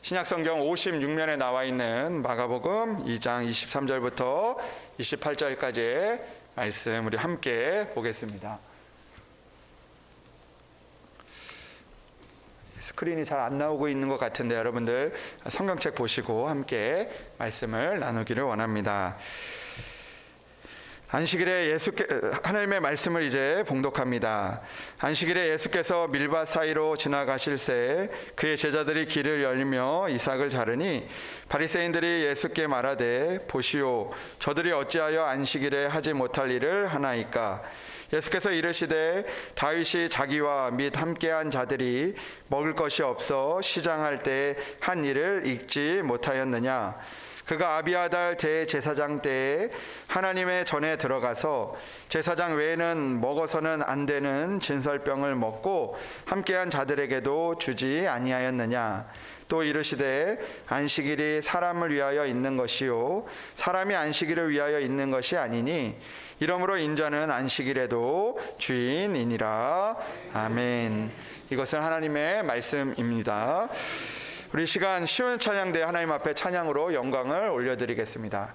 신약성경 56면에 나와 있는 마가복음 2장 23절부터 28절까지의 말씀 우리 함께 보겠습니다. 스크린이 잘 안 나오고 있는 것 같은데 여러분들 성경책 보시고 함께 말씀을 나누기를 원합니다. 안식일에 하나님의 말씀을 이제 봉독합니다. 안식일에 예수께서 밀밭 사이로 지나가실새 그의 제자들이 길을 열며 이삭을 자르니 바리새인들이 예수께 말하되 보시오 저들이 어찌하여 안식일에 하지 못할 일을 하나이까. 예수께서 이르시되 다윗이 자기와 및 함께한 자들이 먹을 것이 없어 시장할 때 한 일을 잊지 못하였느냐. 그가 아비아달 대제사장 때에 하나님의 전에 들어가서 제사장 외에는 먹어서는 안 되는 진설병을 먹고 함께한 자들에게도 주지 아니하였느냐. 또 이르시되 안식일이 사람을 위하여 있는 것이요 사람이 안식일을 위하여 있는 것이 아니니 이러므로 인자는 안식일에도 주인이니라. 아멘. 이것은 하나님의 말씀입니다. 우리 시간 쉬운 찬양대 하나님 앞에 찬양으로 영광을 올려드리겠습니다.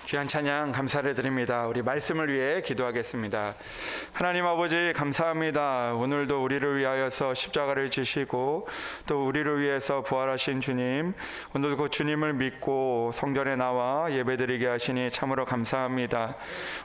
귀한 찬양 감사를 드립니다. 우리 말씀을 위해 기도하겠습니다. 하나님 아버지 감사합니다. 오늘도 우리를 위하여서 십자가를 지시고 또 우리를 위해서 부활하신 주님, 오늘도 그 주님을 믿고 성전에 나와 예배드리게 하시니 참으로 감사합니다.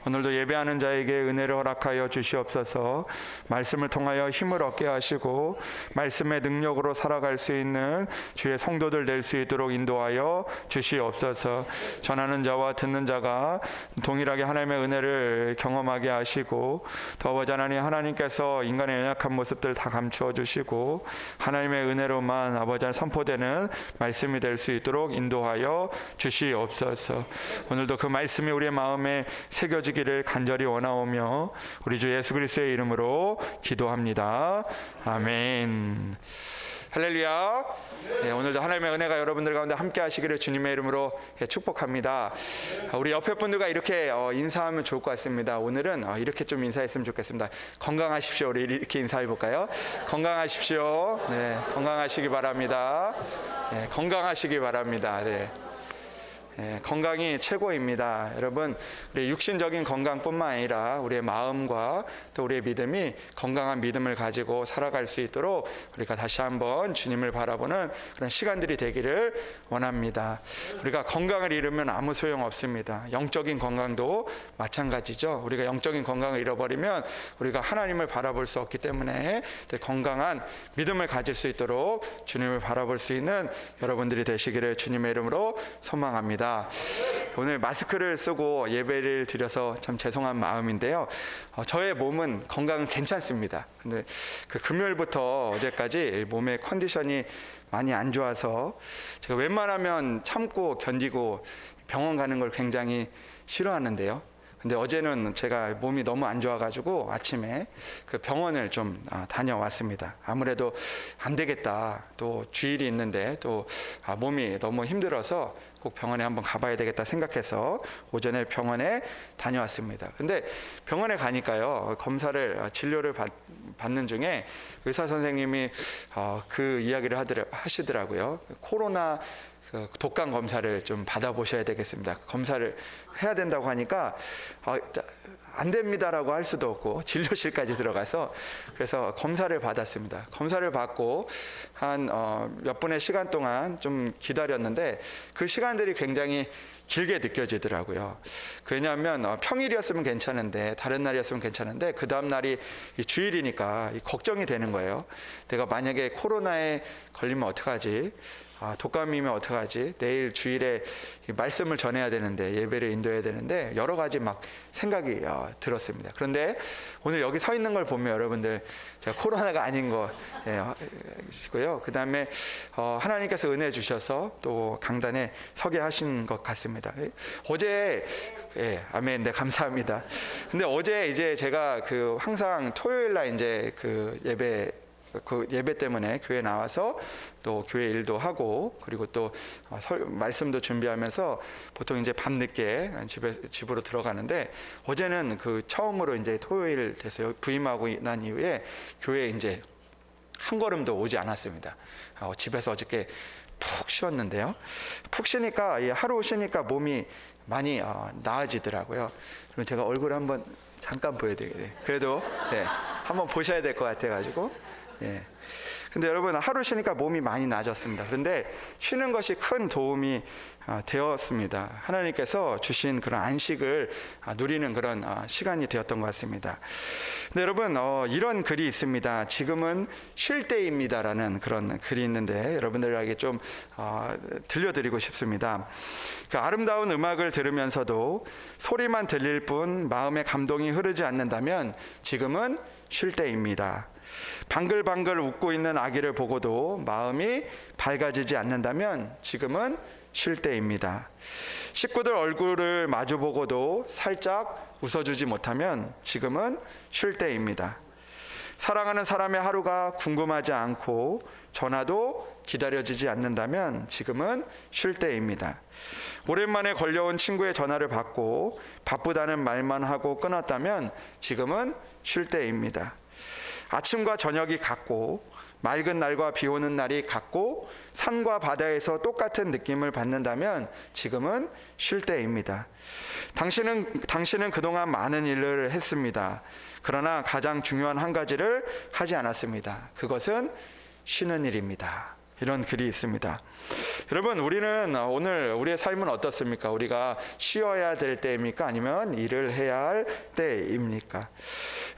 오늘도 예배하는 자에게 은혜를 허락하여 주시옵소서. 말씀을 통하여 힘을 얻게 하시고 말씀의 능력으로 살아갈 수 있는 주의 성도들 될 수 있도록 인도하여 주시옵소서. 전하는 자와 듣는 자가 동일하게 하나님의 은혜를 경험하게 하시고 더 아버지 하나님께서 인간의 연약한 모습들 다 감추어 주시고 하나님의 은혜로만 아버지 선포되는 말씀이 될 수 있도록 인도하여 주시옵소서. 오늘도 그 말씀이 우리의 마음에 새겨지기를 간절히 원하오며 우리 주 예수 그리스도의 이름으로 기도합니다. 아멘. 할렐루야. 네, 오늘도 하나님의 은혜가 여러분들 가운데 함께 하시기를 주님의 이름으로 축복합니다. 우리 옆에 분들과 이렇게 인사하면 좋을 것 같습니다. 오늘은 이렇게 좀 인사했으면 좋겠습니다. 건강하십시오. 우리 이렇게 인사해 볼까요? 건강하십시오. 네, 건강하시기 바랍니다. 네, 건강하시기 바랍니다. 네. 건강이 최고입니다. 여러분, 우리 육신적인 건강뿐만 아니라 우리의 마음과 또 우리의 믿음이 건강한 믿음을 가지고 살아갈 수 있도록 우리가 다시 한번 주님을 바라보는 그런 시간들이 되기를 원합니다. 우리가 건강을 잃으면 아무 소용 없습니다. 영적인 건강도 마찬가지죠. 우리가 영적인 건강을 잃어버리면 우리가 하나님을 바라볼 수 없기 때문에 건강한 믿음을 가질 수 있도록 주님을 바라볼 수 있는 여러분들이 되시기를 주님의 이름으로 소망합니다. 오늘 마스크를 쓰고 예배를 드려서 참 죄송한 마음인데요. 저의 몸은 건강은 괜찮습니다. 근데 그 금요일부터 어제까지 몸의 컨디션이 많이 안 좋아서 제가 웬만하면 참고 견디고 병원 가는 걸 굉장히 싫어하는데요. 근데 어제는 제가 몸이 너무 안 좋아가지고 아침에 그 병원을 좀 다녀왔습니다. 아무래도 안 되겠다. 또 주일이 있는데 또 몸이 너무 힘들어서 꼭 병원에 한번 가봐야 되겠다 생각해서 오전에 병원에 다녀왔습니다. 근데 병원에 가니까요, 진료를 받는 중에 의사 선생님이 그 이야기를 하시더라고요. 코로나 독감 검사를 좀 받아보셔야 되겠습니다. 검사를 해야 된다고 하니까 안 됩니다라고 할 수도 없고 진료실까지 들어가서 그래서 검사를 받았습니다. 검사를 받고 한 몇 분의 시간 동안 좀 기다렸는데 그 시간들이 굉장히 길게 느껴지더라고요. 왜냐하면 평일이었으면 괜찮은데 다른 날이었으면 괜찮은데 그 다음 날이 주일이니까 걱정이 되는 거예요. 내가 만약에 코로나에 걸리면 어떡하지? 독감이면 어떡하지? 내일 주일에 말씀을 전해야 되는데 예배를 인도해야 되는데 여러 가지 막 생각이 들었습니다. 그런데 오늘 여기 서 있는 걸 보면 여러분들 제가 코로나가 아닌 것이고요. 그 다음에 하나님께서 은혜 주셔서 또 강단에 서게 하신 것 같습니다. 어제 아멘. 네, 감사합니다. 근데 어제 이제 제가 항상 토요일 날 이제 그 예배 때문에 교회 나와서 또 교회 일도 하고 그리고 또 말씀도 준비하면서 보통 이제 밤늦게 집으로 들어가는데 어제는 처음으로 이제 토요일 돼서 부임하고 난 이후에 교회에 이제 한 걸음도 오지 않았습니다. 집에서 어저께 푹 쉬었는데요. 푹 쉬니까 하루 쉬니까 몸이 많이 나아지더라고요. 그럼 제가 얼굴 한번 잠깐 보여드릴게요. 그래도 한번 보셔야 될 것 같아가지고. 근데 여러분 하루 쉬니까 몸이 많이 나아졌습니다. 그런데 쉬는 것이 큰 도움이 되었습니다. 하나님께서 주신 그런 안식을 누리는 그런 시간이 되었던 것 같습니다. 근데 여러분 이런 글이 있습니다. 지금은 쉴 때입니다라는 그런 글이 있는데 여러분들에게 좀 들려드리고 싶습니다. 그 아름다운 음악을 들으면서도 소리만 들릴 뿐 마음의 감동이 흐르지 않는다면 지금은 쉴 때입니다. 방글방글 웃고 있는 아기를 보고도 마음이 밝아지지 않는다면 지금은 쉴 때입니다. 식구들 얼굴을 마주보고도 살짝 웃어주지 못하면 지금은 쉴 때입니다. 사랑하는 사람의 하루가 궁금하지 않고 전화도 기다려지지 않는다면 지금은 쉴 때입니다. 오랜만에 걸려온 친구의 전화를 받고 바쁘다는 말만 하고 끊었다면 지금은 쉴 때입니다. 아침과 저녁이 같고 맑은 날과 비 오는 날이 같고 산과 바다에서 똑같은 느낌을 받는다면 지금은 쉴 때입니다. 당신은 그동안 많은 일을 했습니다. 그러나 가장 중요한 한 가지를 하지 않았습니다. 그것은 쉬는 일입니다. 이런 글이 있습니다. 여러분, 우리는 오늘 우리의 삶은 어떻습니까? 우리가 쉬어야 될 때입니까? 아니면 일을 해야 할 때입니까?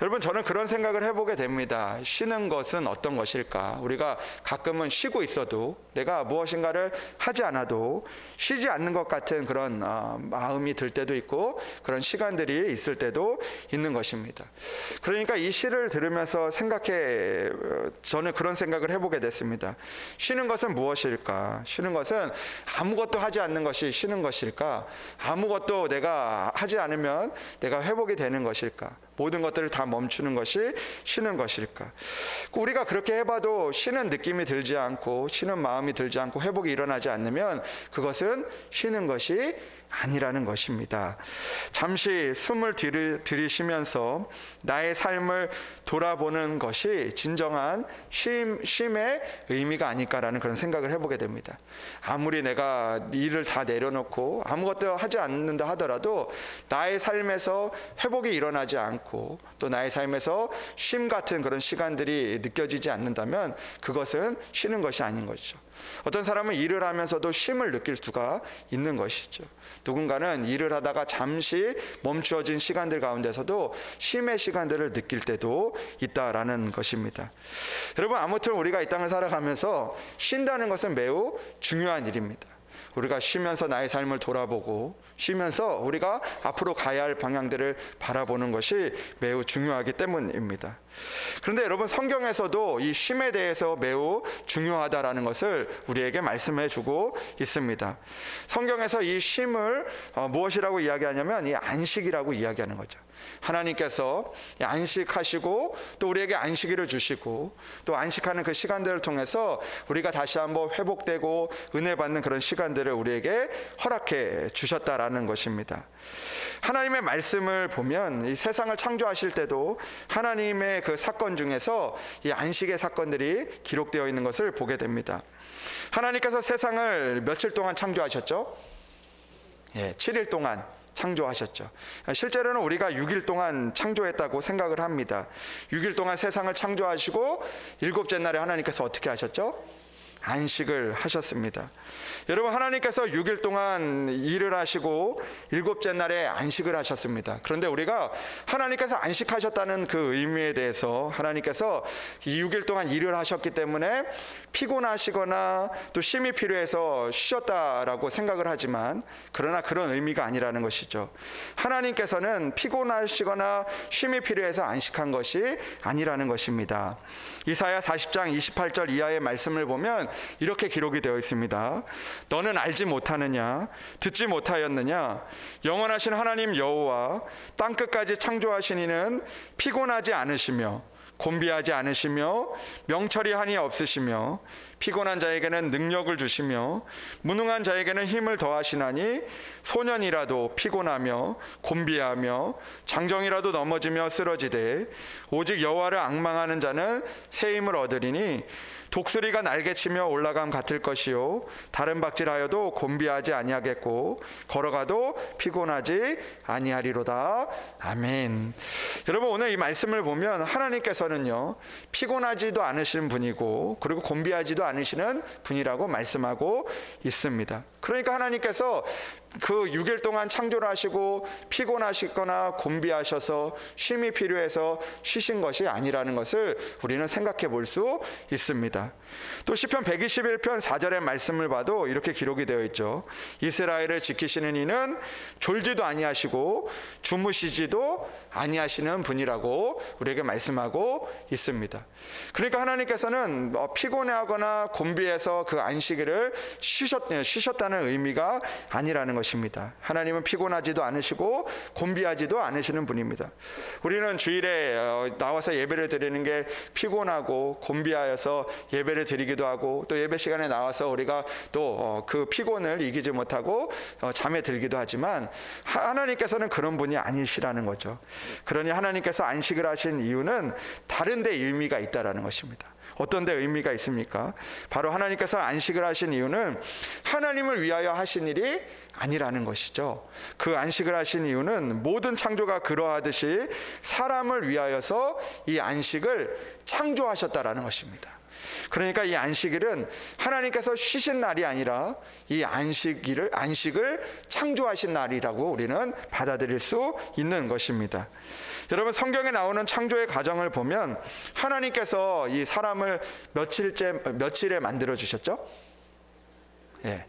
여러분, 저는 그런 생각을 해보게 됩니다. 쉬는 것은 어떤 것일까? 우리가 가끔은 쉬고 있어도 내가 무엇인가를 하지 않아도 쉬지 않는 것 같은 그런 마음이 들 때도 있고 그런 시간들이 있을 때도 있는 것입니다. 그러니까 이 시를 들으면서 저는 그런 생각을 해보게 됐습니다. 쉬는 것은 무엇일까? 쉬는 것은 아무것도 하지 않는 것이 쉬는 것일까? 아무것도 내가 하지 않으면 내가 회복이 되는 것일까? 모든 것들을 다 멈추는 것이 쉬는 것일까? 우리가 그렇게 해봐도 쉬는 느낌이 들지 않고 쉬는 마음이 들지 않고 회복이 일어나지 않으면 그것은 쉬는 것이 아니라는 것입니다. 잠시 숨을 들이쉬면서 나의 삶을 돌아보는 것이 진정한 쉼의 의미가 아닐까라는 그런 생각을 해보게 됩니다. 아무리 내가 일을 다 내려놓고 아무것도 하지 않는다 하더라도 나의 삶에서 회복이 일어나지 않고 또 나의 삶에서 쉼 같은 그런 시간들이 느껴지지 않는다면 그것은 쉬는 것이 아닌 것이죠. 어떤 사람은 일을 하면서도 쉼을 느낄 수가 있는 것이죠. 누군가는 일을 하다가 잠시 멈추어진 시간들 가운데서도 쉼의 시간들을 느낄 때도 있다라는 것입니다. 여러분, 아무튼 우리가 이 땅을 살아가면서 쉰다는 것은 매우 중요한 일입니다. 우리가 쉬면서 나의 삶을 돌아보고 쉬면서 우리가 앞으로 가야 할 방향들을 바라보는 것이 매우 중요하기 때문입니다. 그런데 여러분, 성경에서도 이 쉼에 대해서 매우 중요하다라는 것을 우리에게 말씀해 주고 있습니다. 성경에서 이 쉼을 무엇이라고 이야기하냐면 이 안식이라고 이야기하는 거죠. 하나님께서 안식하시고 또 우리에게 안식일을 주시고 또 안식하는 그 시간들을 통해서 우리가 다시 한번 회복되고 은혜 받는 그런 시간들을 우리에게 허락해 주셨다라는 것입니다. 하나님의 말씀을 보면 이 세상을 창조하실 때도 하나님의 그 사건 중에서 이 안식의 사건들이 기록되어 있는 것을 보게 됩니다. 하나님께서 세상을 며칠 동안 창조하셨죠? 7일 동안 창조하셨죠. 실제로는 우리가 6일 동안 창조했다고 생각을 합니다. 6일 동안 세상을 창조하시고 일곱째 날에 하나님께서 어떻게 하셨죠? 안식을 하셨습니다. 여러분, 하나님께서 6일 동안 일을 하시고 일곱째 날에 안식을 하셨습니다. 그런데 우리가 하나님께서 안식하셨다는 그 의미에 대해서 하나님께서 이 6일 동안 일을 하셨기 때문에 피곤하시거나 또 쉼이 필요해서 쉬셨다라고 생각을 하지만 그러나 그런 의미가 아니라는 것이죠. 하나님께서는 피곤하시거나 쉼이 필요해서 안식한 것이 아니라는 것입니다. 이사야 40장 28절 이하의 말씀을 보면 이렇게 기록이 되어 있습니다. 너는 알지 못하느냐? 듣지 못하였느냐? 영원하신 하나님 여호와 땅끝까지 창조하신 이는 피곤하지 않으시며 곤비하지 않으시며 명철이 한이 없으시며 피곤한 자에게는 능력을 주시며 무능한 자에게는 힘을 더하시나니 소년이라도 피곤하며 곤비하며 장정이라도 넘어지며 쓰러지되 오직 여호와를 앙망하는 자는 새 힘을 얻으리니 독수리가 날개치며 올라감 같을 것이요 다른 박질하여도 곤비하지 아니하겠고 걸어가도 피곤하지 아니하리로다. 아멘. 여러분, 오늘 이 말씀을 보면 하나님께서는요 피곤하지도 않으시는 분이고 그리고 곤비하지도 않으시는 분이라고 말씀하고 있습니다. 그러니까 하나님께서 그 6일 동안 창조를 하시고 피곤하시거나 곤비하셔서 쉼이 필요해서 쉬신 것이 아니라는 것을 우리는 생각해 볼 수 있습니다. 또 시편 121편 4절의 말씀을 봐도 이렇게 기록이 되어 있죠. 이스라엘을 지키시는 이는 졸지도 아니하시고 주무시지도 아니하시는 분이라고 우리에게 말씀하고 있습니다. 그러니까 하나님께서는 피곤해하거나 곤비해서 그 안식일을 쉬셨다는 의미가 아니라는 것입니다. 하나님은 피곤하지도 않으시고 곤비하지도 않으시는 분입니다. 우리는 주일에 나와서 예배를 드리는 게 피곤하고 곤비하여서 예배를 드리기도 하고 또 예배 시간에 나와서 우리가 또 그 피곤을 이기지 못하고 잠에 들기도 하지만 하나님께서는 그런 분이 아니시라는 거죠. 그러니 하나님께서 안식을 하신 이유는 다른 데 의미가 있다라는 것입니다. 어떤 데 의미가 있습니까? 바로 하나님께서 안식을 하신 이유는 하나님을 위하여 하신 일이 아니라는 것이죠. 그 안식을 하신 이유는 모든 창조가 그러하듯이 사람을 위하여서 이 안식을 창조하셨다라는 것입니다. 그러니까 이 안식일은 하나님께서 쉬신 날이 아니라 이 안식을 창조하신 날이라고 우리는 받아들일 수 있는 것입니다. 여러분, 성경에 나오는 창조의 과정을 보면 하나님께서 이 사람을 며칠에 만들어 주셨죠?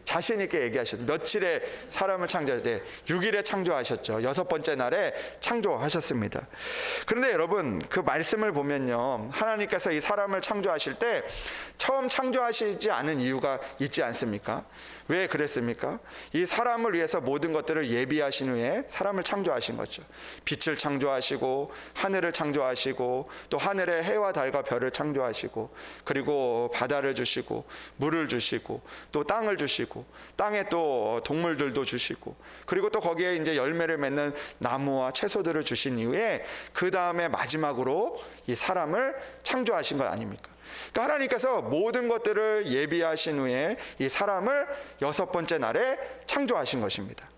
자신 있게 얘기하셨죠. 며칠에 사람을 창조하셨대. 6일에 창조하셨죠. 6번째 날에 창조하셨습니다. 그런데 여러분, 그 말씀을 보면요, 하나님께서 이 사람을 창조하실 때 처음 창조하시지 않은 이유가 있지 않습니까? 왜 그랬습니까? 이 사람을 위해서 모든 것들을 예비하신 후에 사람을 창조하신 거죠. 빛을 창조하시고 하늘을 창조하시고 또 하늘의 해와 달과 별을 창조하시고 그리고 바다를 주시고 물을 주시고 또 땅을 주시고 땅에 또 동물들도 주시고 그리고 또 거기에 이제 열매를 맺는 나무와 채소들을 주신 이후에 그 다음에 마지막으로 이 사람을 창조하신 것 아닙니까? 그러니까 하나님께서 모든 것들을 예비하신 후에 이 사람을 6번째 날에 창조하신 것입니다.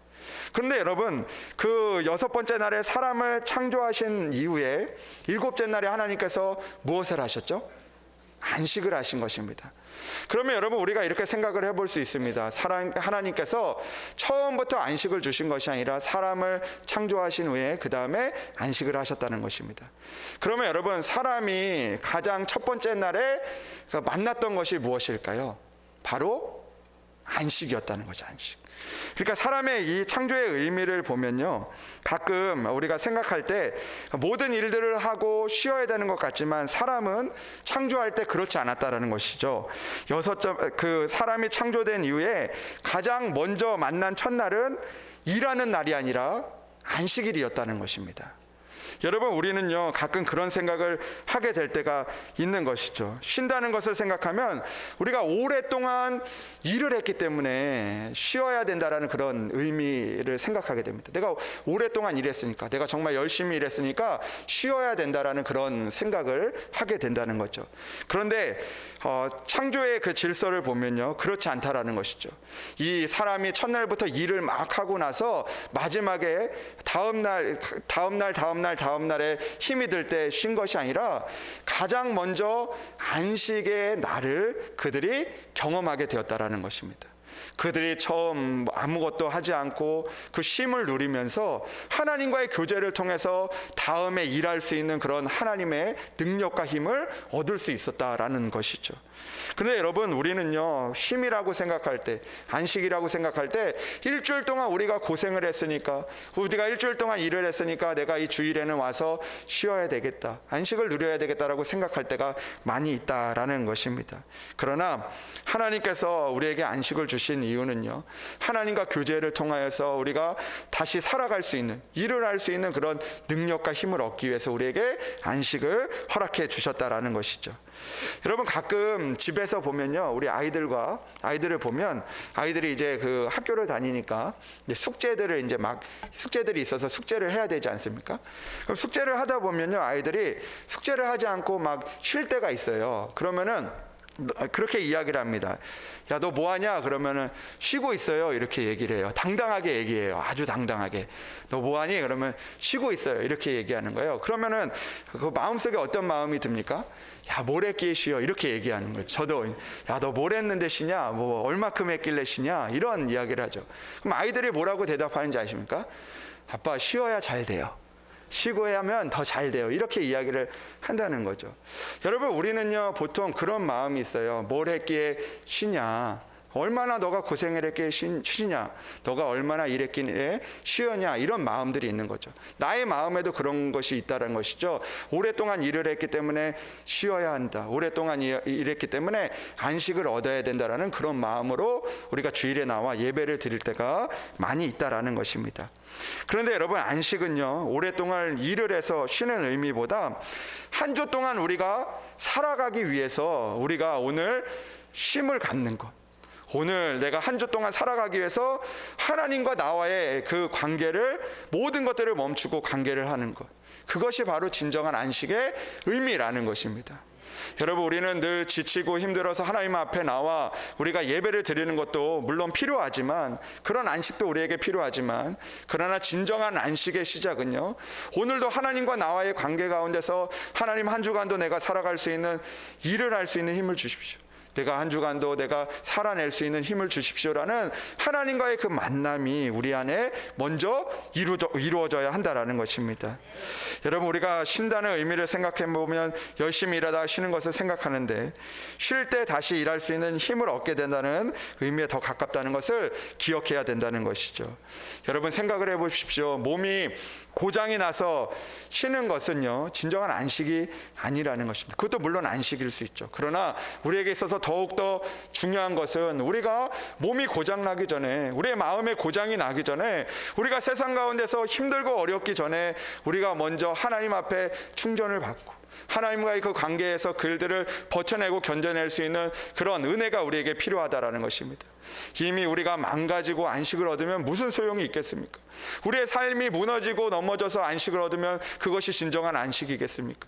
그런데 여러분, 그 6번째 날에 사람을 창조하신 이후에 7째 날에 하나님께서 무엇을 하셨죠? 안식을 하신 것입니다. 그러면 여러분, 우리가 이렇게 생각을 해볼 수 있습니다. 하나님께서 처음부터 안식을 주신 것이 아니라 사람을 창조하신 후에 그 다음에 안식을 하셨다는 것입니다. 그러면 여러분, 사람이 가장 첫 번째 날에 만났던 것이 무엇일까요? 바로 안식이었다는 거죠. 안식. 그러니까 사람의 이 창조의 의미를 보면요, 가끔 우리가 생각할 때 모든 일들을 하고 쉬어야 되는 것 같지만 사람은 창조할 때 그렇지 않았다라는 것이죠. 그 사람이 창조된 이후에 가장 먼저 만난 첫날은 일하는 날이 아니라 안식일이었다는 것입니다. 여러분, 우리는요 가끔 그런 생각을 하게 될 때가 있는 것이죠. 쉰다는 것을 생각하면 우리가 오랫동안 일을 했기 때문에 쉬어야 된다라는 그런 의미를 생각하게 됩니다. 내가 오랫동안 일했으니까, 내가 정말 열심히 일했으니까 쉬어야 된다라는 그런 생각을 하게 된다는 거죠. 그런데 창조의 그 질서를 보면요 그렇지 않다라는 것이죠. 이 사람이 첫날부터 일을 막 하고 나서 마지막에 다음날에 힘이 들 때 쉰 것이 아니라 가장 먼저 안식의 날을 그들이 경험하게 되었다라는 것입니다. 그들이 처음 아무것도 하지 않고 그 쉼을 누리면서 하나님과의 교제를 통해서 다음에 일할 수 있는 그런 하나님의 능력과 힘을 얻을 수 있었다라는 것이죠. 그런데 여러분, 우리는요 쉼이라고 생각할 때, 안식이라고 생각할 때 일주일 동안 우리가 고생을 했으니까, 우리가 일주일 동안 일을 했으니까 내가 이 주일에는 와서 쉬어야 되겠다, 안식을 누려야 되겠다라고 생각할 때가 많이 있다라는 것입니다. 그러나 하나님께서 우리에게 안식을 주신 이유는요, 하나님과 교제를 통하여서 우리가 다시 살아갈 수 있는, 일을 할 수 있는 그런 능력과 힘을 얻기 위해서 우리에게 안식을 허락해 주셨다라는 것이죠. 여러분, 가끔 집에서 보면요, 우리 아이들을 보면 아이들이 이제 그 학교를 다니니까 이제 숙제들이 있어서 숙제를 해야 되지 않습니까? 그럼 숙제를 하다 보면요, 아이들이 숙제를 하지 않고 막 쉴 때가 있어요. 그러면은 그렇게 이야기를 합니다. 야, 너 뭐하냐? 그러면은 쉬고 있어요, 이렇게 얘기를 해요. 당당하게 얘기해요. 아주 당당하게. 너 뭐하니? 그러면 쉬고 있어요, 이렇게 얘기하는 거예요. 그러면은 그 마음속에 어떤 마음이 듭니까? 야, 뭘 했기에 쉬어, 이렇게 얘기하는 거예요. 저도 야, 너 뭘 했는데 쉬냐? 뭐 얼마큼 했길래 쉬냐? 이런 이야기를 하죠. 그럼 아이들이 뭐라고 대답하는지 아십니까? 아빠, 쉬어야 잘 돼요. 쉬고 하면 더 잘 돼요, 이렇게 이야기를 한다는 거죠. 여러분, 우리는요 보통 그런 마음이 있어요. 뭘 했기에 쉬냐? 얼마나 너가 고생을 했기에 쉬냐? 너가 얼마나 일했기에 쉬었냐? 이런 마음들이 있는 거죠. 나의 마음에도 그런 것이 있다는 것이죠. 오랫동안 일을 했기 때문에 쉬어야 한다, 오랫동안 일했기 때문에 안식을 얻어야 된다라는 그런 마음으로 우리가 주일에 나와 예배를 드릴 때가 많이 있다라는 것입니다. 그런데 여러분, 안식은요 오랫동안 일을 해서 쉬는 의미보다 한 주 동안 우리가 살아가기 위해서 우리가 오늘 쉼을 갖는 것, 오늘 내가 한 주 동안 살아가기 위해서 하나님과 나와의 그 관계를, 모든 것들을 멈추고 관계를 하는 것, 그것이 바로 진정한 안식의 의미라는 것입니다. 여러분, 우리는 늘 지치고 힘들어서 하나님 앞에 나와 우리가 예배를 드리는 것도 물론 필요하지만, 그런 안식도 우리에게 필요하지만, 그러나 진정한 안식의 시작은요, 오늘도 하나님과 나와의 관계 가운데서 하나님, 한 주간도 내가 살아갈 수 있는, 일을 할 수 있는 힘을 주십시오. 내가 한 주간도 내가 살아낼 수 있는 힘을 주십시오라는 하나님과의 그 만남이 우리 안에 먼저 이루어져야 한다라는 것입니다. 여러분, 우리가 쉰다는 의미를 생각해 보면 열심히 일하다가 쉬는 것을 생각하는데, 쉴 때 다시 일할 수 있는 힘을 얻게 된다는 의미에 더 가깝다는 것을 기억해야 된다는 것이죠. 여러분, 생각을 해 보십시오. 몸이 고장이 나서 쉬는 것은요, 진정한 안식이 아니라는 것입니다. 그것도 물론 안식일 수 있죠. 그러나 우리에게 있어서 더욱더 중요한 것은, 우리가 몸이 고장나기 전에, 우리의 마음에 고장이 나기 전에, 우리가 세상 가운데서 힘들고 어렵기 전에 우리가 먼저 하나님 앞에 충전을 받고 하나님과의 그 관계에서 그들을 버텨내고 견뎌낼 수 있는 그런 은혜가 우리에게 필요하다라는 것입니다. 이미 우리가 망가지고 안식을 얻으면 무슨 소용이 있겠습니까? 우리의 삶이 무너지고 넘어져서 안식을 얻으면 그것이 진정한 안식이겠습니까?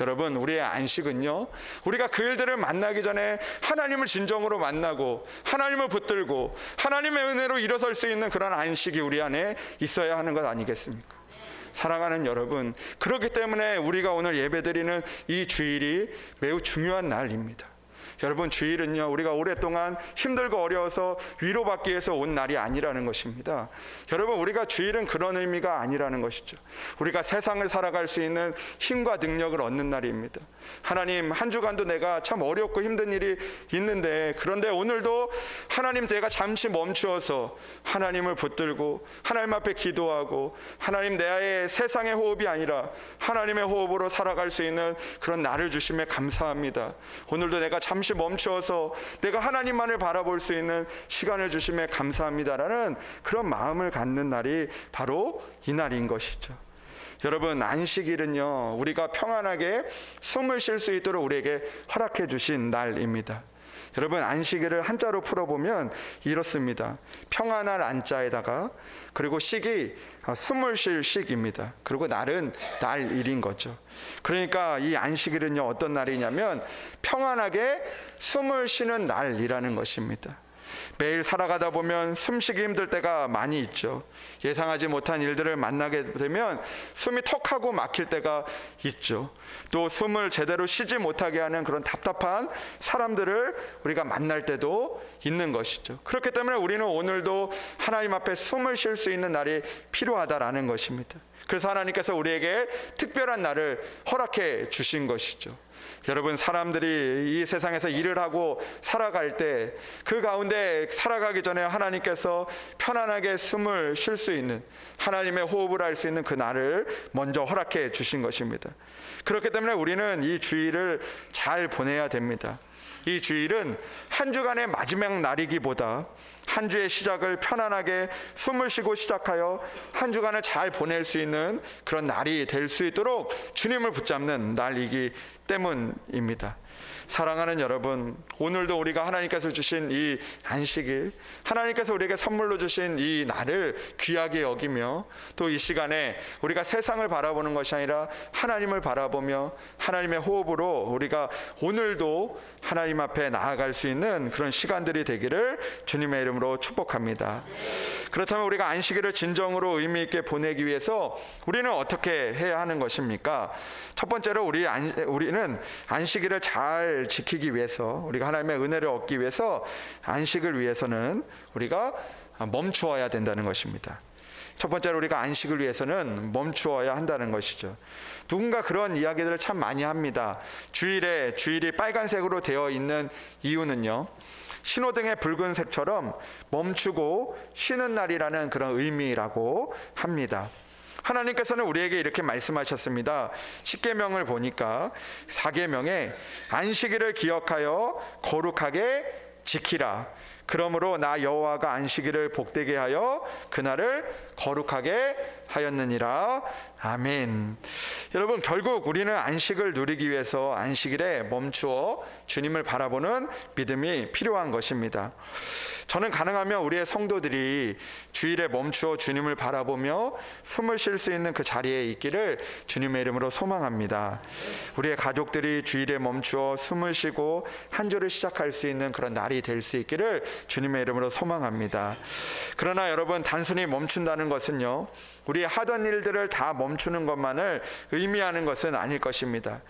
여러분, 우리의 안식은요, 우리가 그 일들을 만나기 전에 하나님을 진정으로 만나고 하나님을 붙들고 하나님의 은혜로 일어설 수 있는 그런 안식이 우리 안에 있어야 하는 것 아니겠습니까? 사랑하는 여러분, 그렇기 때문에 우리가 오늘 예배드리는 이 주일이 매우 중요한 날입니다. 여러분, 주일은요, 우리가 오랫동안 힘들고 어려워서 위로받기 위해서 온 날이 아니라는 것입니다. 여러분, 우리가 주일은 그런 의미가 아니라는 것이죠. 우리가 세상을 살아갈 수 있는 힘과 능력을 얻는 날입니다. 하나님, 한 주간도 내가 참 어렵고 힘든 일이 있는데, 그런데 오늘도 하나님, 내가 잠시 멈추어서 하나님을 붙들고 하나님 앞에 기도하고, 하나님, 내 세상의 호흡이 아니라 하나님의 호흡으로 살아갈 수 있는 그런 날을 주심에 감사합니다. 오늘도 내가 잠시 멈추어서 내가 하나님만을 바라볼 수 있는 시간을 주심에 감사합니다라는 그런 마음을 갖는 날이 바로 이 날인 것이죠. 여러분, 안식일은요, 우리가 평안하게 숨을 쉴 수 있도록 우리에게 허락해 주신 날입니다. 여러분, 안식일을 한자로 풀어보면 이렇습니다. 평안할 안자에다가, 그리고 식이 숨을 쉴 식입니다. 그리고 날은 날일인 거죠. 그러니까 이 안식일은요, 어떤 날이냐면 평안하게 숨을 쉬는 날이라는 것입니다. 매일 살아가다 보면 숨쉬기 힘들 때가 많이 있죠. 예상하지 못한 일들을 만나게 되면 숨이 턱하고 막힐 때가 있죠. 또 숨을 제대로 쉬지 못하게 하는 그런 답답한 사람들을 우리가 만날 때도 있는 것이죠. 그렇기 때문에 우리는 오늘도 하나님 앞에 숨을 쉴 수 있는 날이 필요하다라는 것입니다. 그래서 하나님께서 우리에게 특별한 날을 허락해 주신 것이죠. 여러분, 사람들이 이 세상에서 일을 하고 살아갈 때, 그 가운데 살아가기 전에 하나님께서 편안하게 숨을 쉴 수 있는, 하나님의 호흡을 할 수 있는 그 날을 먼저 허락해 주신 것입니다. 그렇기 때문에 우리는 이 주일을 잘 보내야 됩니다. 이 주일은 한 주간의 마지막 날이기보다 한 주의 시작을 편안하게 숨을 쉬고 시작하여 한 주간을 잘 보낼 수 있는 그런 날이 될 수 있도록 주님을 붙잡는 날이기 때문입니다. 사랑하는 여러분, 오늘도 우리가 하나님께서 주신 이 안식일, 하나님께서 우리에게 선물로 주신 이 날을 귀하게 여기며, 또 이 시간에 우리가 세상을 바라보는 것이 아니라 하나님을 바라보며 하나님의 호흡으로 우리가 오늘도 하나님 앞에 나아갈 수 있는 그런 시간들이 되기를 주님의 이름으로 축복합니다. 그렇다면 우리가 안식일을 진정으로 의미 있게 보내기 위해서 우리는 어떻게 해야 하는 것입니까? 첫 번째로 우리는 안식일을 잘 지키기 위해서, 우리가 하나님의 은혜를 얻기 위해서 안식을 위해서는 우리가 멈추어야 된다는 것입니다. 첫 번째로 우리가 안식을 위해서는 멈추어야 한다는 것이죠. 누군가 그런 이야기들을 참 많이 합니다. 주일이 빨간색으로 되어 있는 이유는요, 신호등의 붉은색처럼 멈추고 쉬는 날이라는 그런 의미라고 합니다. 하나님께서는 우리에게 이렇게 말씀하셨습니다. 십계명을 보니까 4계명에 안식일을 기억하여 거룩하게 지키라. 그러므로 나 여호와가 안식일을 복되게 하여 그날을 거룩하게 하였느니라. 아멘. 여러분, 결국 우리는 안식을 누리기 위해서 안식일에 멈추어 주님을 바라보는 믿음이 필요한 것입니다. 저는 가능하면 우리의 성도들이 주일에 멈추어 주님을 바라보며 숨을 쉴 수 있는 그 자리에 있기를 주님의 이름으로 소망합니다. 우리의 가족들이 주일에 멈추어 숨을 쉬고 한 주를 시작할 수 있는 그런 날이 될 수 있기를 주님의 이름으로 소망합니다. 그러나 여러분, 단순히 멈춘다는 것은요, 우리 하던 일들을 다 멈추는 것만을 의미하는 것은 아닐 것입니다.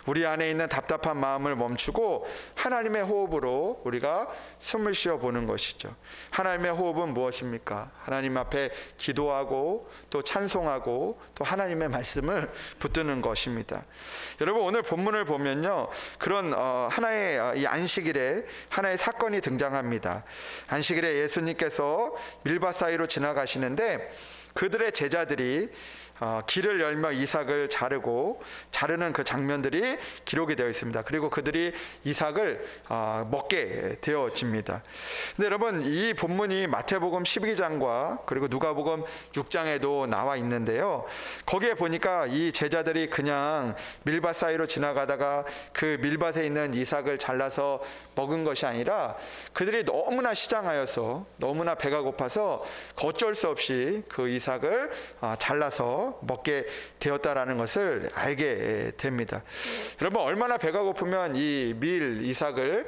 우리 안에 있는 답답한 마음을 멈추고 하나님의 호흡으로 우리가 숨을 쉬어 보는 것이죠. 하나님의 호흡은 무엇입니까? 하나님 앞에 기도하고 또 찬송하고 또 하나님의 말씀을 붙드는 것입니다. 여러분, 오늘 본문을 보면요, 그런 하나의 이 안식일에 하나의 사건이 등장합니다. 안식일에 예수님께서 밀밭 사이로 지나가시는데 그들의 제자들이 길을 열며 이삭을 자르는 그 장면들이 기록이 되어 있습니다. 그리고 그들이 이삭을 먹게 되어집니다. 근데 여러분, 이 본문이 마태복음 12장과 그리고 누가복음 6장에도 나와 있는데요, 거기에 보니까 이 제자들이 그냥 밀밭 사이로 지나가다가 그 밀밭에 있는 이삭을 잘라서 먹은 것이 아니라 그들이 너무나 시장하여서 너무나 배가 고파서 어쩔 수 없이 그 이삭을 잘라서 먹게 되었다라는 것을 알게 됩니다. 여러분, 얼마나 배가 고프면 이 밀 이삭을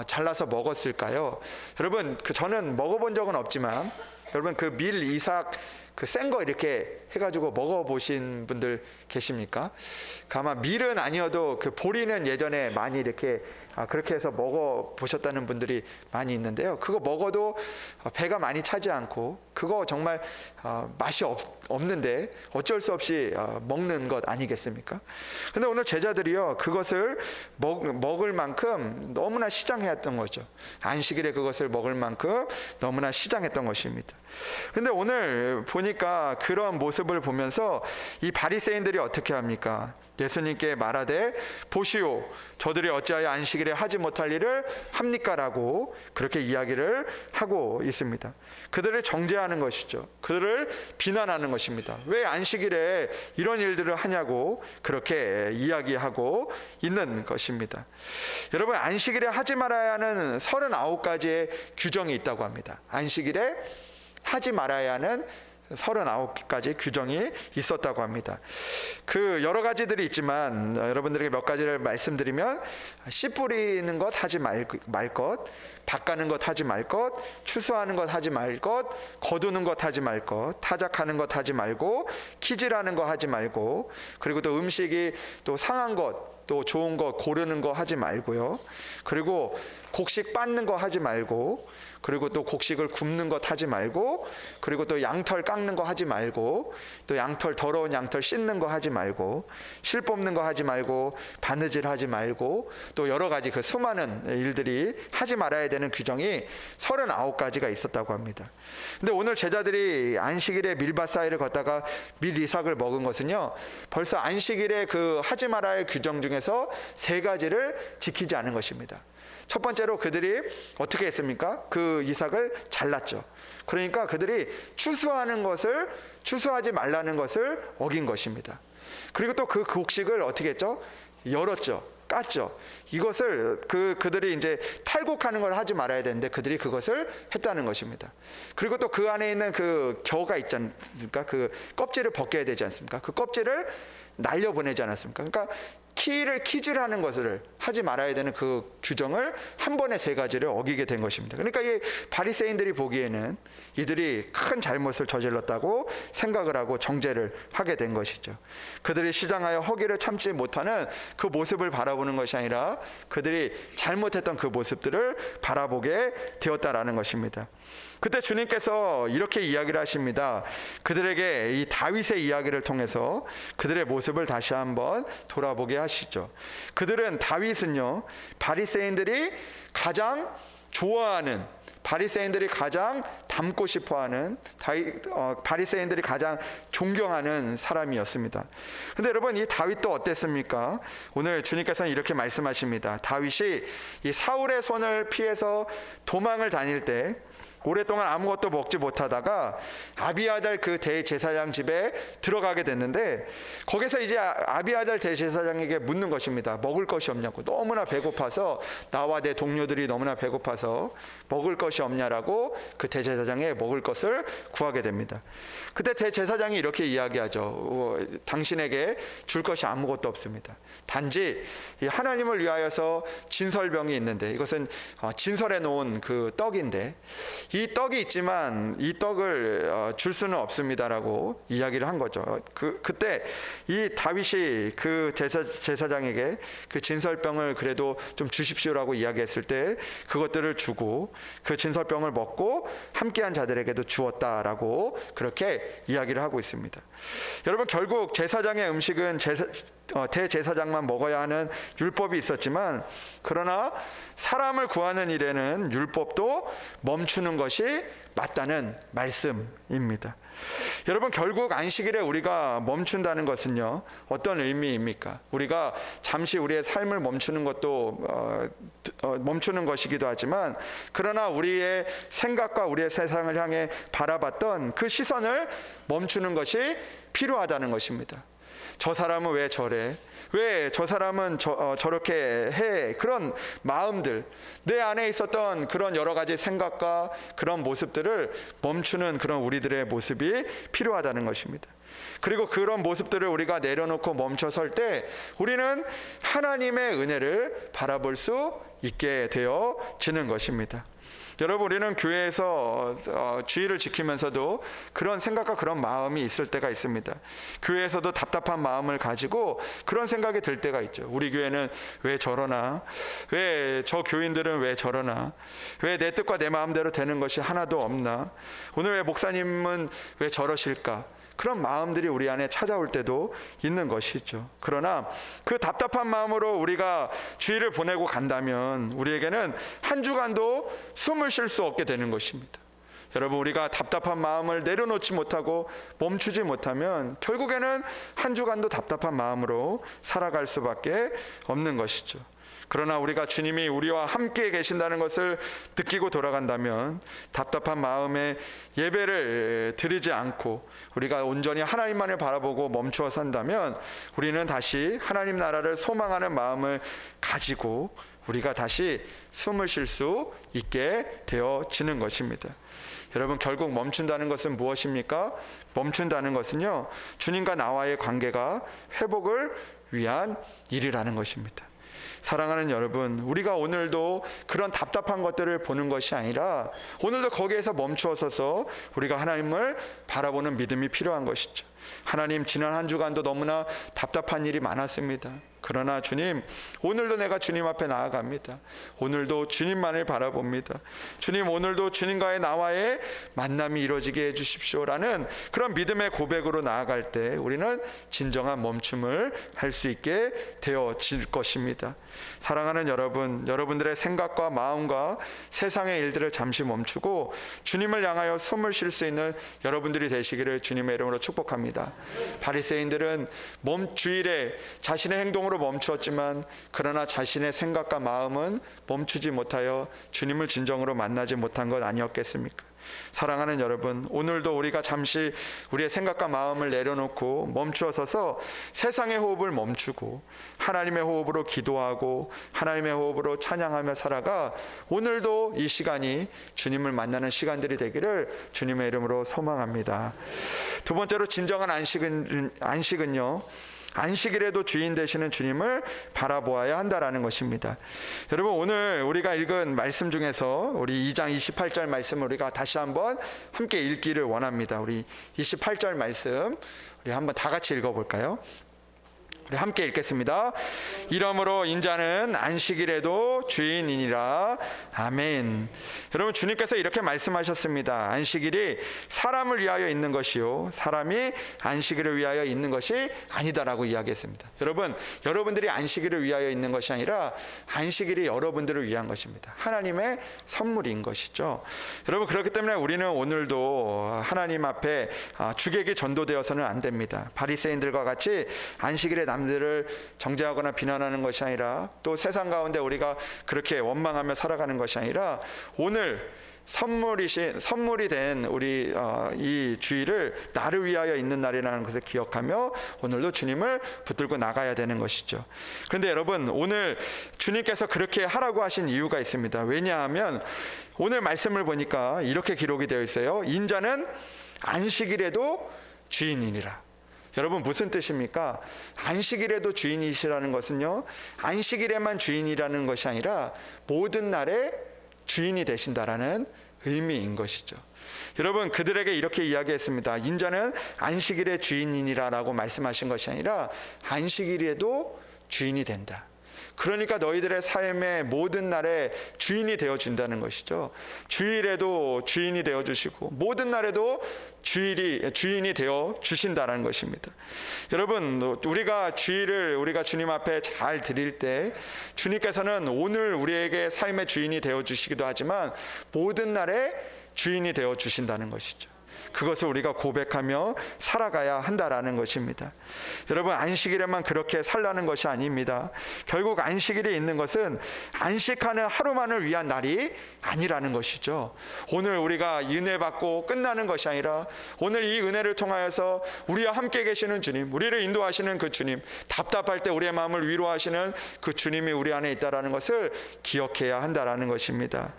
잘라서 먹었을까요? 여러분, 저는 먹어본 적은 없지만 여러분, 그 밀 이삭 그 센 거 이렇게 해가지고 먹어보신 분들 계십니까? 아마 밀은 아니어도 그 보리는 예전에 많이 이렇게 그렇게 해서 먹어보셨다는 분들이 많이 있는데요, 그거 먹어도 배가 많이 차지 않고 그거 정말 맛이 없는데 어쩔 수 없이 먹는 것 아니겠습니까? 근데 오늘 제자들이요, 그것을 먹을 만큼 너무나 시장했던 거죠. 안식일에 그것을 먹을 만큼 너무나 시장했던 것입니다. 근데 오늘 보니까 그런 모습을 보면서 이 바리새인들이 어떻게 합니까? 예수님께 말하되 보시오, 저들이 어찌하여 안식일에 하지 못할 일을 합니까? 라고 그렇게 이야기를 하고 있습니다. 그들을 정죄하는 것이죠. 그들을 비난하는 것입니다. 왜 안식일에 이런 일들을 하냐고 그렇게 이야기하고 있는 것입니다. 여러분, 안식일에 하지 말아야 하는 39가지의 규정이 있다고 합니다. 안식일에 하지 말아야 하는 39가지 규정이 있었다고 합니다. 그 여러 가지들이 있지만 여러분들에게 몇 가지를 말씀드리면, 씨 뿌리는 것 하지 말 것, 밭 가는 것 하지 말 것, 추수하는 것 하지 말 것, 거두는 것 하지 말 것, 타작하는 것 하지 말고, 키질하는 거 하지 말고, 그리고 또 음식이 또 상한 것, 또 좋은 거 고르는 거 하지 말고요. 그리고 곡식 빻는 거 하지 말고, 그리고 또 곡식을 굽는 것 하지 말고, 그리고 또 양털 깎는 거 하지 말고, 또 더러운 양털 씻는 거 하지 말고, 실 뽑는 거 하지 말고, 바느질 하지 말고, 또 여러 가지 그 수많은 일들이 하지 말아야 되는 규정이 39가지가 있었다고 합니다. 근데 오늘 제자들이 안식일에 밀밭 사이를 걷다가 밀 이삭을 먹은 것은요, 벌써 안식일에 그 하지 말아야 할 규정 중에서 3가지를 지키지 않은 것입니다. 첫 번째로 그들이 어떻게 했습니까? 그 이삭을 잘랐죠. 그러니까 그들이 추수하지 말라는 것을 어긴 것입니다. 그리고 또 그 곡식을 어떻게 했죠? 열었죠. 깠죠. 이것을 그들이 이제 탈곡하는 걸 하지 말아야 되는데 그들이 그것을 했다는 것입니다. 그리고 또 그 안에 있는 그 겨가 있지 않습니까? 그 껍질을 벗겨야 되지 않습니까? 그 껍질을 날려보내지 않았습니까? 그러니까 키질하는 것을 하지 말아야 되는 그 규정을 한 번에 3가지를 어기게 된 것입니다. 그러니까 이 바리새인들이 보기에는 이들이 큰 잘못을 저질렀다고 생각을 하고 정죄를 하게 된 것이죠. 그들이 시장하여 허기를 참지 못하는 그 모습을 바라보는 것이 아니라 그들이 잘못했던 그 모습들을 바라보게 되었다라는 것입니다. 그때 주님께서 이렇게 이야기를 하십니다. 그들에게 이 다윗의 이야기를 통해서 그들의 모습을 다시 한번 돌아보게 하시죠. 다윗은요, 바리새인들이 가장 좋아하는, 바리새인들이 가장 닮고 싶어하는, 바리새인들이 가장 존경하는 사람이었습니다. 그런데 여러분, 이 다윗도 어땠습니까? 오늘 주님께서는 이렇게 말씀하십니다. 다윗이 이 사울의 손을 피해서 도망을 다닐 때 오랫동안 아무것도 먹지 못하다가 아비아달 그 대제사장 집에 들어가게 됐는데, 거기서 이제 아비아달 대제사장에게 묻는 것입니다. 먹을 것이 없냐고. 너무나 배고파서, 나와 내 동료들이 너무나 배고파서 먹을 것이 없냐라고 그 대제사장에 먹을 것을 구하게 됩니다. 그때 대제사장이 이렇게 이야기하죠. 당신에게 줄 것이 아무것도 없습니다. 단지 하나님을 위하여서 진설병이 있는데, 이것은 진설해 놓은 그 떡인데, 이 떡이 있지만 이 떡을 줄 수는 없습니다라고 이야기를 한 거죠. 그때 이 다윗이 그 제사장에게 그 진설병을 그래도 좀 주십시오라고 이야기했을 때 그것들을 주고 그 진설병을 먹고 함께한 자들에게도 주었다라고 그렇게 이야기를 하고 있습니다. 여러분, 결국 제사장의 음식은 대제사장만 먹어야 하는 율법이 있었지만, 그러나 사람을 구하는 일에는 율법도 멈추는 것이 맞다는 말씀입니다. 여러분, 결국 안식일에 우리가 멈춘다는 것은요, 어떤 의미입니까? 우리가 잠시 우리의 삶을 멈추는 것도 멈추는 것이기도 하지만, 그러나 우리의 생각과 우리의 세상을 향해 바라봤던 그 시선을 멈추는 것이 필요하다는 것입니다. 저 사람은 왜 저래? 왜 저 사람은 저렇게 해? 그런 마음들, 내 안에 있었던 그런 여러 가지 생각과 그런 모습들을 멈추는 그런 우리들의 모습이 필요하다는 것입니다. 그리고 그런 모습들을 우리가 내려놓고 멈춰설 때 우리는 하나님의 은혜를 바라볼 수 있게 되어지는 것입니다. 여러분, 우리는 교회에서 주의를 지키면서도 그런 생각과 그런 마음이 있을 때가 있습니다. 교회에서도 답답한 마음을 가지고 그런 생각이 들 때가 있죠. 우리 교회는 왜 저러나? 왜 저 교인들은 왜 저러나? 왜 내 뜻과 내 마음대로 되는 것이 하나도 없나? 오늘 왜 목사님은 왜 저러실까? 그런 마음들이 우리 안에 찾아올 때도 있는 것이죠. 그러나 그 답답한 마음으로 우리가 주일을 보내고 간다면 우리에게는 한 주간도 숨을 쉴 수 없게 되는 것입니다. 여러분, 우리가 답답한 마음을 내려놓지 못하고 멈추지 못하면 결국에는 한 주간도 답답한 마음으로 살아갈 수밖에 없는 것이죠. 그러나 우리가 주님이 우리와 함께 계신다는 것을 느끼고 돌아간다면 답답한 마음에 예배를 드리지 않고 우리가 온전히 하나님만을 바라보고 멈추어 산다면 우리는 다시 하나님 나라를 소망하는 마음을 가지고 우리가 다시 숨을 쉴 수 있게 되어지는 것입니다. 여러분, 결국 멈춘다는 것은 무엇입니까? 멈춘다는 것은요, 주님과 나와의 관계가 회복을 위한 일이라는 것입니다. 사랑하는 여러분, 우리가 오늘도 그런 답답한 것들을 보는 것이 아니라 오늘도 거기에서 멈추어 서서 우리가 하나님을 바라보는 믿음이 필요한 것이죠. 하나님, 지난 한 주간도 너무나 답답한 일이 많았습니다. 그러나 주님, 오늘도 내가 주님 앞에 나아갑니다. 오늘도 주님만을 바라봅니다. 주님, 오늘도 주님과의 나와의 만남이 이루어지게 해주십시오라는 그런 믿음의 고백으로 나아갈 때 우리는 진정한 멈춤을 할 수 있게 되어질 것입니다. 사랑하는 여러분, 여러분들의 생각과 마음과 세상의 일들을 잠시 멈추고 주님을 향하여 숨을 쉴 수 있는 여러분들이 되시기를 주님의 이름으로 축복합니다. 바리새인들은 주일에 자신의 행동으로 멈추었지만 그러나 자신의 생각과 마음은 멈추지 못하여 주님을 진정으로 만나지 못한 것 아니었겠습니까? 사랑하는 여러분, 오늘도 우리가 잠시 우리의 생각과 마음을 내려놓고 멈추어 서서 세상의 호흡을 멈추고 하나님의 호흡으로 기도하고 하나님의 호흡으로 찬양하며 살아가 오늘도 이 시간이 주님을 만나는 시간들이 되기를 주님의 이름으로 소망합니다. 두 번째로, 진정한 안식은요, 안식일에도 주인 되시는 주님을 바라보아야 한다라는 것입니다. 여러분, 오늘 우리가 읽은 말씀 중에서 우리 2장 28절 말씀을 우리가 다시 한번 함께 읽기를 원합니다. 우리 28절 말씀 우리 한번 다 같이 읽어볼까요? 우리 함께 읽겠습니다. 이러므로 인자는 안식일에도 주인이니라. 아멘. 여러분, 주님께서 이렇게 말씀하셨습니다. 안식일이 사람을 위하여 있는 것이요, 사람이 안식일을 위하여 있는 것이 아니다라고 이야기했습니다. 여러분, 여러분들이 안식일을 위하여 있는 것이 아니라 안식일이 여러분들을 위한 것입니다. 하나님의 선물인 것이죠. 여러분, 그렇기 때문에 우리는 오늘도 하나님 앞에 주객이 전도되어서는 안 됩니다. 바리새인들과 같이 안식일에 남들을 정죄하거나 비난하는 것이 아니라 또 세상 가운데 우리가 그렇게 원망하며 살아가는 것이 아니라 오늘 선물이 된 우리 이 주일을 나를 위하여 있는 날이라는 것을 기억하며 오늘도 주님을 붙들고 나가야 되는 것이죠. 그런데 여러분, 오늘 주님께서 그렇게 하라고 하신 이유가 있습니다. 왜냐하면 오늘 말씀을 보니까 이렇게 기록이 되어 있어요. 인자는 안식일에도 주인이니라. 여러분, 무슨 뜻입니까? 안식일에도 주인이시라는 것은요, 안식일에만 주인이라는 것이 아니라 모든 날에 주인이 되신다라는 의미인 것이죠. 여러분, 그들에게 이렇게 이야기했습니다. 인자는 안식일의 주인이니라라고 말씀하신 것이 아니라 안식일에도 주인이 된다. 그러니까 너희들의 삶의 모든 날에 주인이 되어준다는 것이죠. 주일에도 주인이 되어주시고 모든 날에도 주인이 되어 주신다는 것입니다. 여러분, 우리가 주일을 우리가 주님 앞에 잘 드릴 때 주님께서는 오늘 우리에게 삶의 주인이 되어주시기도 하지만 모든 날에 주인이 되어주신다는 것이죠. 그것을 우리가 고백하며 살아가야 한다라는 것입니다. 여러분, 안식일에만 그렇게 살라는 것이 아닙니다. 결국 안식일에 있는 것은 안식하는 하루만을 위한 날이 아니라는 것이죠. 오늘 우리가 은혜 받고 끝나는 것이 아니라 오늘 이 은혜를 통하여서 우리와 함께 계시는 주님, 우리를 인도하시는 그 주님, 답답할 때 우리의 마음을 위로하시는 그 주님이 우리 안에 있다라는 것을 기억해야 한다라는 것입니다.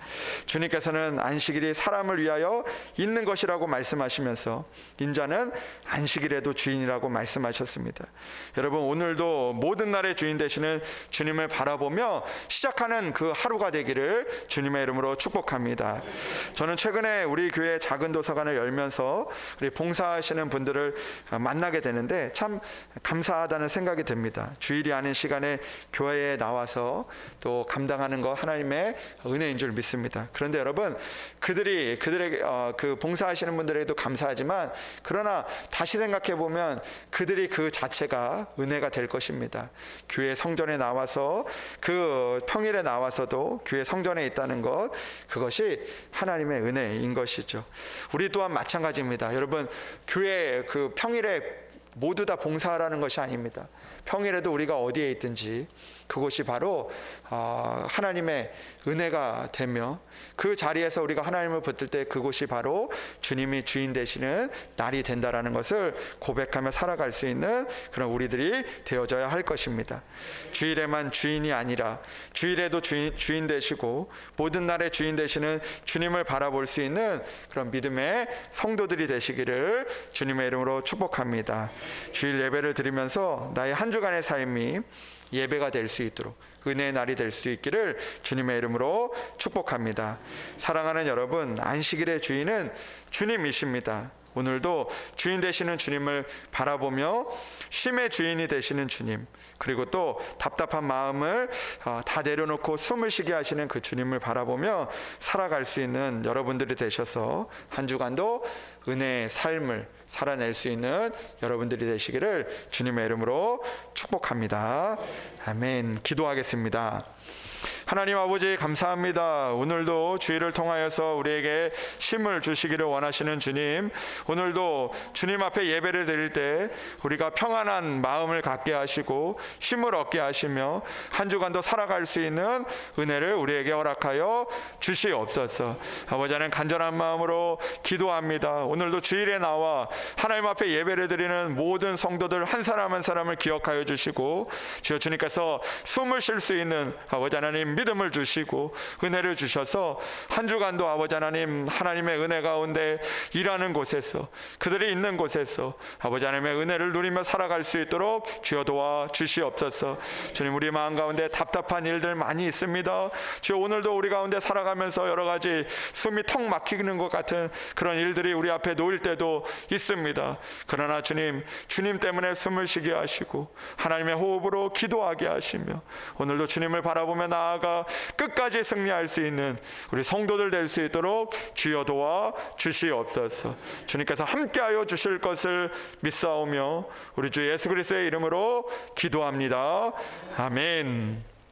주님께서는 안식일이 사람을 위하여 있는 것이라고 말씀하시면서 인자는 안식일에도 주인이라고 말씀하셨습니다. 여러분, 오늘도 모든 날의 주인 되시는 주님을 바라보며 시작하는 그 하루가 되기를 주님의 이름으로 축복합니다. 저는 최근에 우리 교회 작은 도서관을 열면서 우리 봉사하시는 분들을 만나게 되는데 참 감사하다는 생각이 듭니다. 주일이 아닌 시간에 교회에 나와서 또 감당하는 거 하나님의 은혜인 줄 믿습니다. 그런데 여러분, 그들에게 그 봉사하시는 분들에게도 감사하지만 그러나 다시 생각해 보면 그들이 그 자체가 은혜가 될 것입니다. 교회 성전에 나와서 그 평일에 나와서도 교회 성전에 있다는 것, 그것이 하나님의 은혜인 것이죠. 우리 또한 마찬가지입니다. 여러분, 교회 그 평일에 모두 다 봉사하라는 것이 아닙니다. 평일에도 우리가 어디에 있든지 그것이 바로 하나님의 은혜가 되며 그 자리에서 우리가 하나님을 붙들 때 그곳이 바로 주님이 주인 되시는 날이 된다라는 것을 고백하며 살아갈 수 있는 그런 우리들이 되어져야 할 것입니다. 주일에만 주인이 아니라 주일에도 주인 되시고 모든 날의 주인 되시는 주님을 바라볼 수 있는 그런 믿음의 성도들이 되시기를 주님의 이름으로 축복합니다. 주일 예배를 드리면서 나의 한 주간의 삶이 예배가 될 수 있도록 은혜의 날이 될 수 있기를 주님의 이름으로 축복합니다. 사랑하는 여러분, 안식일의 주인은 주님이십니다. 오늘도 주인 되시는 주님을 바라보며 쉼의 주인이 되시는 주님, 그리고 또 답답한 마음을 다 내려놓고 숨을 쉬게 하시는 그 주님을 바라보며 살아갈 수 있는 여러분들이 되셔서 한 주간도 은혜의 삶을 살아낼 수 있는 여러분들이 되시기를 주님의 이름으로 축복합니다. 아멘. 기도하겠습니다. 하나님 아버지, 감사합니다. 오늘도 주일을 통하여서 우리에게 쉼을 주시기를 원하시는 주님, 오늘도 주님 앞에 예배를 드릴 때 우리가 평안한 마음을 갖게 하시고 쉼을 얻게 하시며 한 주간도 살아갈 수 있는 은혜를 우리에게 허락하여 주시옵소서. 아버지, 하나님 간절한 마음으로 기도합니다. 오늘도 주일에 나와 하나님 앞에 예배를 드리는 모든 성도들 한 사람 한 사람을 기억하여 주시고 주여, 주님께서 숨을 쉴 수 있는 아버지 하나님 믿음을 주시고 은혜를 주셔서 한 주간도 아버지 하나님, 하나님의 은혜 가운데 일하는 곳에서, 그들이 있는 곳에서 아버지 하나님의 은혜를 누리며 살아갈 수 있도록 주여 도와 주시옵소서. 주님, 우리 마음 가운데 답답한 일들 많이 있습니다. 주여, 오늘도 우리 가운데 살아가면서 여러 가지 숨이 턱 막히는 것 같은 그런 일들이 우리 앞에 놓일 때도 있습니다. 그러나 주님 때문에 숨을 쉬게 하시고 하나님의 호흡으로 기도하게 하시며 오늘도 주님을 바라보며 나아가 끝까지 승리할 수 있는 우리 성도들 될 수 있도록 주여 도와 주시옵소서. 주님께서 함께하여 주실 것을 믿사오며 우리 주 예수 그리스도의 이름으로 기도합니다. 아멘.